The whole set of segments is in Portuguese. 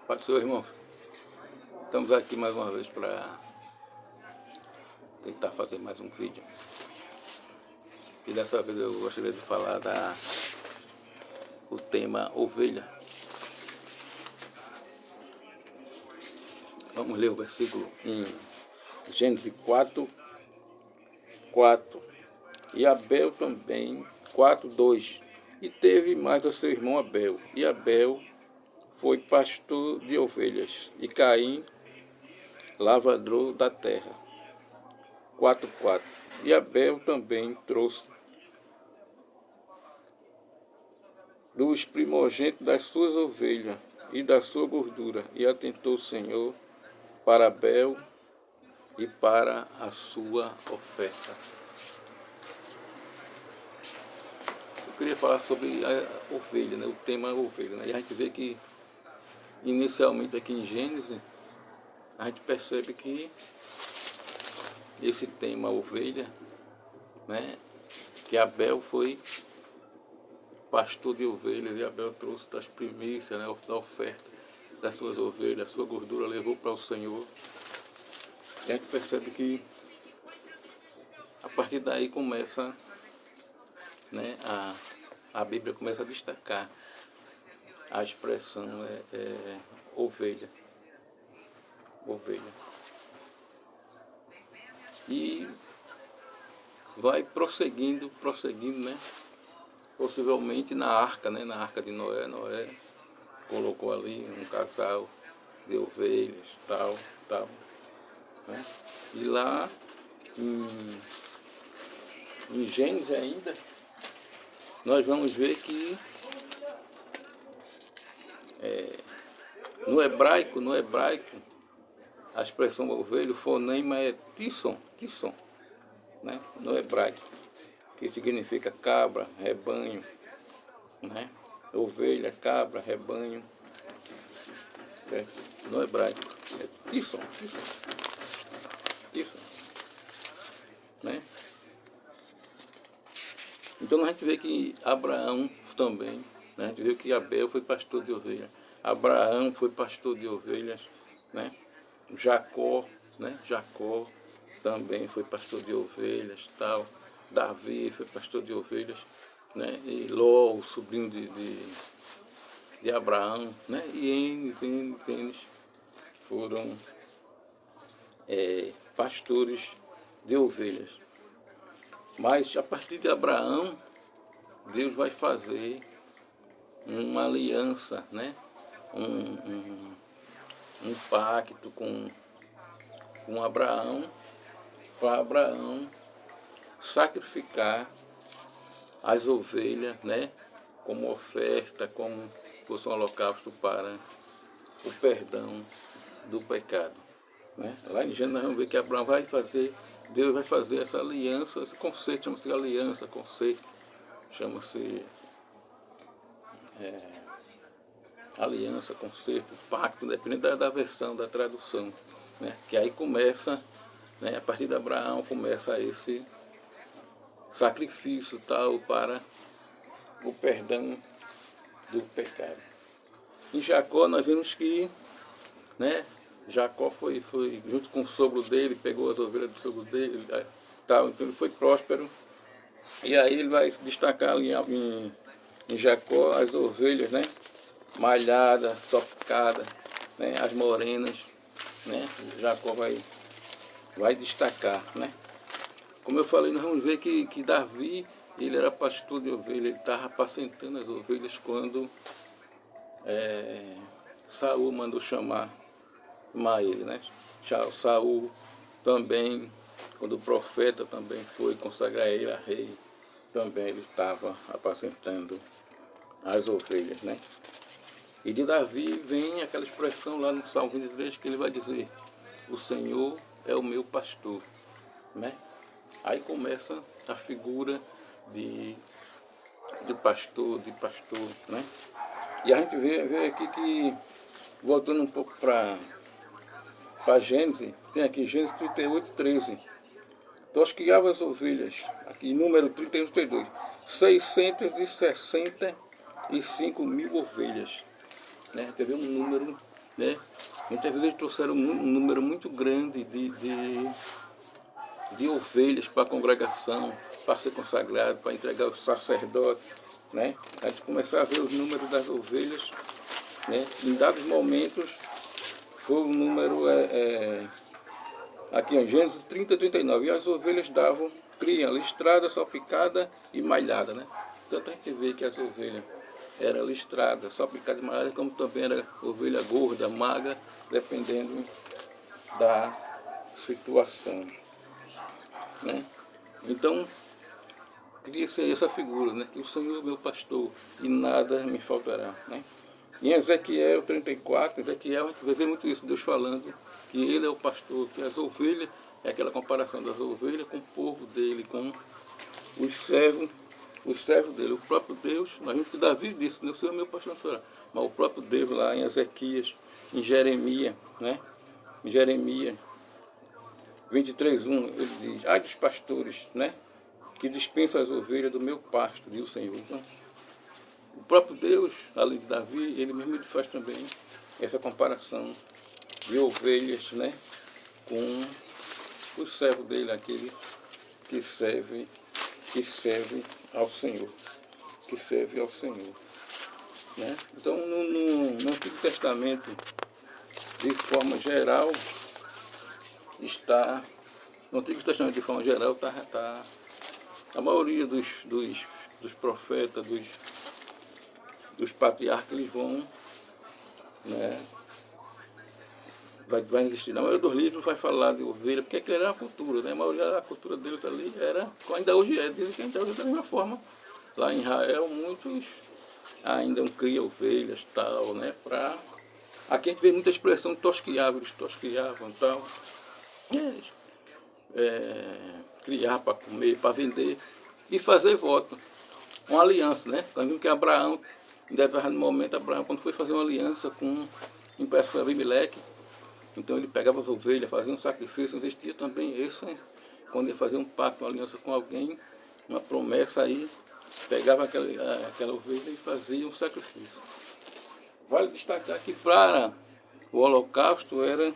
Pai do Senhor, irmão. Estamos aqui mais uma vez para tentar fazer mais um vídeo. E dessa vez eu gostaria de falar o tema ovelha. Vamos ler o versículo em Gênesis 4:4. E Abel também, 4:2. E teve mais o seu irmão Abel. E Abel foi pastor de ovelhas. E Caim, lavrador da terra. 4:4. E Abel também trouxe dos primogênitos das suas ovelhas e da sua gordura. E atentou o Senhor para Abel e para a sua oferta. Eu queria falar sobre a ovelha, né? O tema ovelha, né? E a gente vê que inicialmente aqui em Gênesis a gente percebe que esse tema ovelha, né? Que Abel foi pastor de ovelhas e Abel trouxe das primícias, né? Da oferta das suas ovelhas, a sua gordura levou para o Senhor. E a gente percebe que a partir daí começa, né? A Bíblia começa a destacar a expressão ovelha. E vai prosseguindo, né? Possivelmente na arca, né? Na arca de Noé. Noé colocou ali um casal de ovelhas, tal, né? E lá em Gênesis ainda, nós vamos ver que no hebraico, a expressão ovelha, o fonema é tisson, né? No hebraico, que significa cabra, rebanho, né? Ovelha, cabra, rebanho, certo? No hebraico é tisson, né? Então a gente vê que Abraão também, né? A gente vê que Abel foi pastor de ovelhas, Abraão foi pastor de ovelhas, né? Jacó, né? Jacó também foi pastor de ovelhas, tal. Davi foi pastor de ovelhas, né? E Ló, o sobrinho de Abraão, né? E N foram pastores de ovelhas. Mas a partir de Abraão, Deus vai fazer uma aliança, né? Um pacto com Abraão, para Abraão sacrificar as ovelhas, né? Como oferta, como fosse um holocausto para o perdão do pecado, né? Lá em Gênesis nós vamos ver que Abraão vai fazer, Deus vai fazer essa aliança, esse conceito chama-se aliança, chama-se aliança, concerto, pacto, dependendo da versão, da tradução, né? Que aí começa, né? A partir de Abraão começa esse sacrifício tal para o perdão do pecado. Em Jacó nós vimos que, né? Jacó foi junto com o sogro dele, pegou as ovelhas do sogro dele, tal, então ele foi próspero. E aí ele vai destacar ali em Jacó as ovelhas, né? Malhadas, tocadas, né? As morenas, né? Jacó vai destacar, né? Como eu falei, nós vamos ver que Davi, ele era pastor de ovelhas, ele estava apacentando as ovelhas quando Saul mandou chamar ele, né? Saul também, quando o profeta também foi consagrar ele a rei, também ele estava apacentando as ovelhas, né? E de Davi vem aquela expressão lá no Salmo 23 que ele vai dizer: o Senhor é o meu pastor, né? Aí começa a figura de pastor, né? E a gente vê aqui que, voltando um pouco para Gênesis, tem aqui Gênesis 38:13. Tosquiava as ovelhas, aqui número 31, 32, 665 mil ovelhas, né? Teve um número né? Muitas vezes eles trouxeram um número muito grande de ovelhas para a congregação, para ser consagrado, para entregar ao sacerdote, né? A gente começar a ver os números das ovelhas, né? Em dados momentos foi o número aqui em Gênesis 30, 39, e as ovelhas davam cria listrada, salpicada e malhada, né? Tanto a gente vê que as ovelhas eram listradas, salpicadas e malhadas, como também era ovelha gorda, magra, dependendo da situação, né? Então, cria-se essa figura, né? Que o Senhor é meu pastor e nada me faltará, né? Em Ezequiel 34, Ezequiel, a gente vai ver muito isso, Deus falando que ele é o pastor, que as ovelhas, é aquela comparação das ovelhas com o povo dele, com os servos dele, o próprio Deus. Nós vimos que Davi disse, né? O Senhor é meu pastor, não será. Mas o próprio Deus lá em Ezequias, em Jeremias, né? Em Jeremias 23:1, ele diz, ai dos pastores, né? Que dispensam as ovelhas do meu pasto, diz o Senhor. Então, o próprio Deus, além de Davi, ele mesmo faz também essa comparação de ovelhas, né, com o servo dele, aquele que serve ao Senhor, que serve ao Senhor, né? Então, no Antigo Testamento, de forma geral, no Antigo Testamento, de forma geral, está a maioria dos profetas, dos patriarcas, eles vão, né, vai existir. Na maioria dos livros vai falar de ovelha, porque aquilo era a cultura, né? A maioria da cultura deles ali era, ainda hoje é, dizem que ainda hoje é da mesma forma. Lá em Israel, muitos ainda criam ovelhas, tal, né? Aqui a gente vê muita expressão tosquiavam, eles tosquiavam, tal. Criar para comer, para vender e fazer voto. Uma aliança, né? Nós vimos que Abraão, em determinado momento, Abraão, quando foi fazer uma aliança com o imperador Abimeleque, então ele pegava as ovelhas, fazia um sacrifício, investia também isso, né? Quando ia fazer um pacto, uma aliança com alguém, uma promessa aí, pegava aquela ovelha e fazia um sacrifício. Vale destacar que para o holocausto era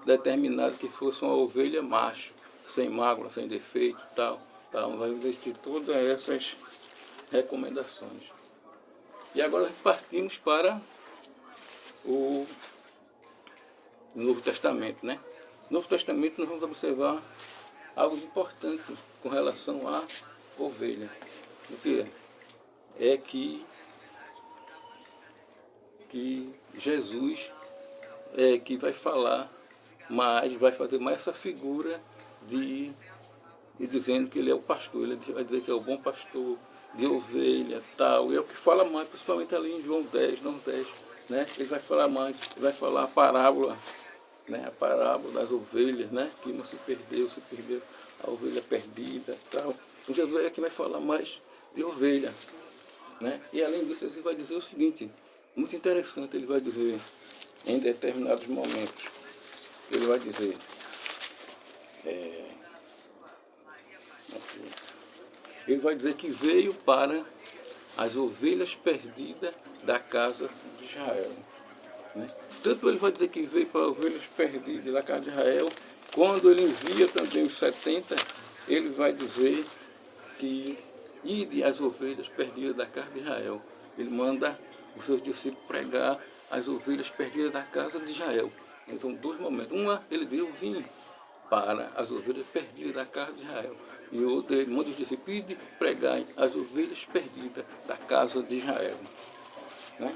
determinado que fosse uma ovelha macho, sem mácula, sem defeito e tal. Então vai investir todas essas recomendações. E agora partimos para o Novo Testamento, né? No Novo Testamento nós vamos observar algo importante com relação à ovelha. O que é que Jesus que vai falar mais, vai fazer mais essa figura de dizendo que ele é o pastor, ele vai dizer que é o bom pastor de ovelha, tal, e é o que fala mais, principalmente ali em João 10, não 10, né? Ele vai falar mais, ele vai falar a parábola, né? A parábola das ovelhas, né? Que uma se perdeu a ovelha perdida, tal. Então Jesus é que vai falar mais de ovelha, né? E além disso, ele vai dizer o seguinte, muito interessante, ele vai dizer em determinados momentos, ele vai dizer, ele vai dizer que veio para as ovelhas perdidas da casa de Israel, né? Tanto ele vai dizer que veio para as ovelhas perdidas da casa de Israel, quando ele envia também os 70, ele vai dizer que ide as ovelhas perdidas da casa de Israel. Ele manda os seus discípulos pregar as ovelhas perdidas da casa de Israel. Então, dois momentos. Uma, ele deu vinho para as ovelhas perdidas da casa de Israel. E outra, ele manda os discípulos ide pregar as ovelhas perdidas da casa de Israel, né?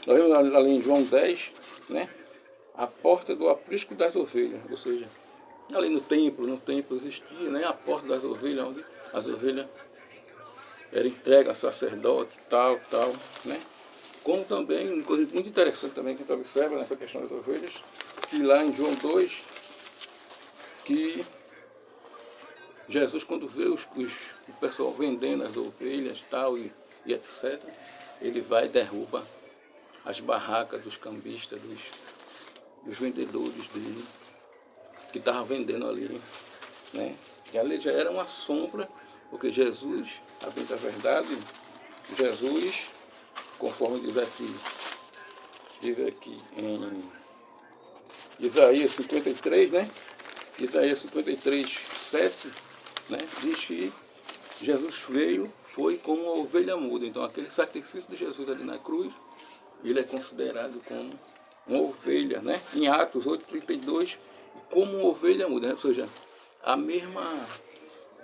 Nós vemos ali em João 10, né? A porta do aprisco das ovelhas, ou seja, ali no templo existia, né? A porta das ovelhas, onde as ovelhas eram entregues ao sacerdote, tal, né? Como também, uma coisa muito interessante também que a gente observa nessa questão das ovelhas, que lá em João 2, que Jesus, quando vê o pessoal vendendo as ovelhas, tal, e etc., ele vai e derruba as barracas dos cambistas, dos vendedores dele, que estavam vendendo ali, né? E ali já era uma sombra, porque Jesus, a bem da verdade, Jesus, conforme diz aqui, diz aqui em Isaías 53, né? Isaías 53, 7, né? Diz que Jesus foi como uma ovelha muda. Então aquele sacrifício de Jesus ali na cruz, ele é considerado como uma ovelha, né? Em Atos 8:32, como uma ovelha muda, né? Ou seja, a mesma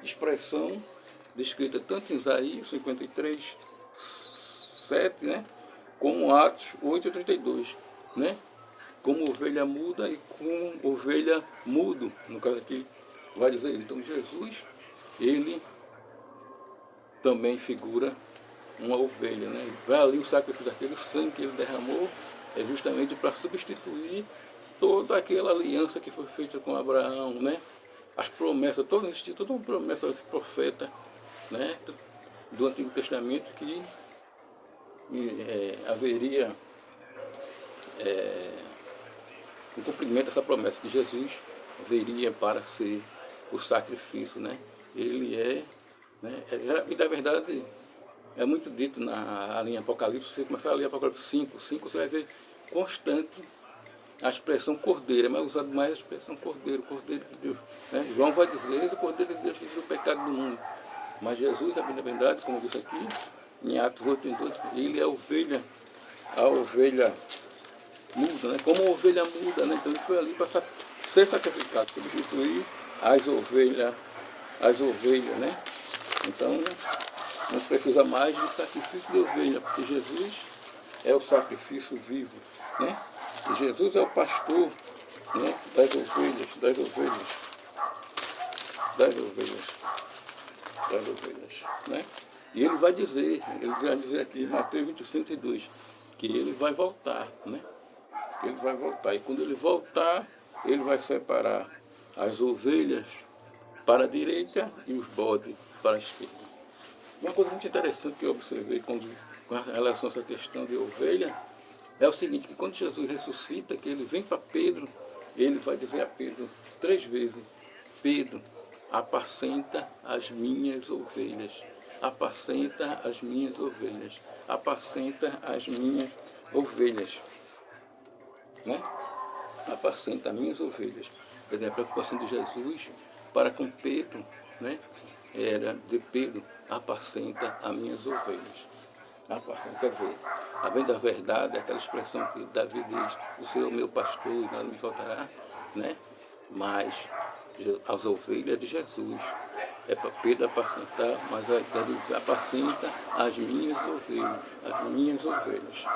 expressão descrita tanto em Isaías 53, 7, né? Como Atos 8:32, né? Como ovelha muda e como ovelha mudo, no caso aqui vai dizer. Então Jesus, ele também figura uma ovelha, né? Vai ali o sacrifício daquele sangue que ele derramou, é justamente para substituir toda aquela aliança que foi feita com Abraão, né? As promessas, toda uma promessa desse profeta, né? Do Antigo Testamento, que haveria o cumprimento dessa promessa, que Jesus viria para ser o sacrifício, né? Ele né? E na verdade é muito dito na linha Apocalipse. Você começar a ler Apocalipse 5, você vai ver constante a expressão cordeiro, mas usado mais a expressão cordeiro de Deus, né? João vai dizer, eis o cordeiro de Deus que tira o pecado do mundo. Mas Jesus, na verdade, como eu disse aqui, em Atos 8:2, ele é a ovelha muda, né? Como a ovelha muda, né? Então ele foi ali para ser sacrificado, substituir as ovelhas, né? Então não precisa mais de sacrifício de ovelha, porque Jesus é o sacrifício vivo, né? E Jesus é o pastor, né? das ovelhas, né? E ele vai dizer aqui em Mateus 25:2, que ele vai voltar, né? Ele vai voltar, e quando ele voltar, ele vai separar as ovelhas para a direita e os bodes para a esquerda. Uma coisa muito interessante que eu observei com relação a essa questão de ovelha é o seguinte, que quando Jesus ressuscita, que ele vem para Pedro, ele vai dizer a Pedro 3 vezes: Pedro, apacenta as minhas ovelhas, apacenta as minhas ovelhas, apacenta as minhas ovelhas, né? Apacenta as minhas ovelhas. Quer dizer, a preocupação de Jesus para com Pedro, né? Era de Pedro, apacenta as minhas ovelhas. Apacenta, quer dizer, a bem da verdade, aquela expressão que Davi diz: o Senhor é meu pastor e nada me faltará, né? Mas as ovelhas de Jesus é para Pedro apacentar, mas Davi diz: apacenta as minhas ovelhas.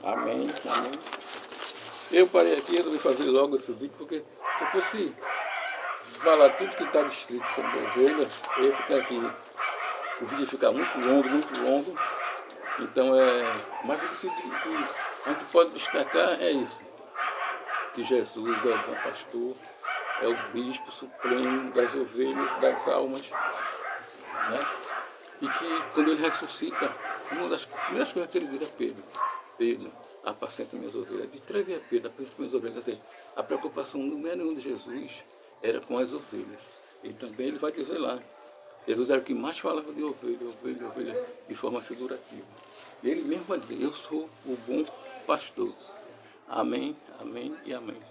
Amém, amém. Eu parei aqui e resolvi fazer logo esse vídeo, porque se eu fosse falar tudo que está descrito sobre a ovelha, eu ia ficar aqui, o vídeo ia ficar muito longo. Então mas o que a gente pode destacar é isso, que Jesus é o bom pastor, é o bispo supremo das ovelhas, das almas, né? E que quando ele ressuscita, uma das primeiras coisas que ele diz a Pedro, apacenta minhas ovelhas. De 3 vezes a Pedro, apacenta minhas ovelhas. Quer dizer, a preocupação número 1 de Jesus era com as ovelhas. E também ele vai dizer lá, Jesus era o que mais falava de ovelha, de forma figurativa. E ele mesmo vai dizer: eu sou o bom pastor. Amém, amém e amém.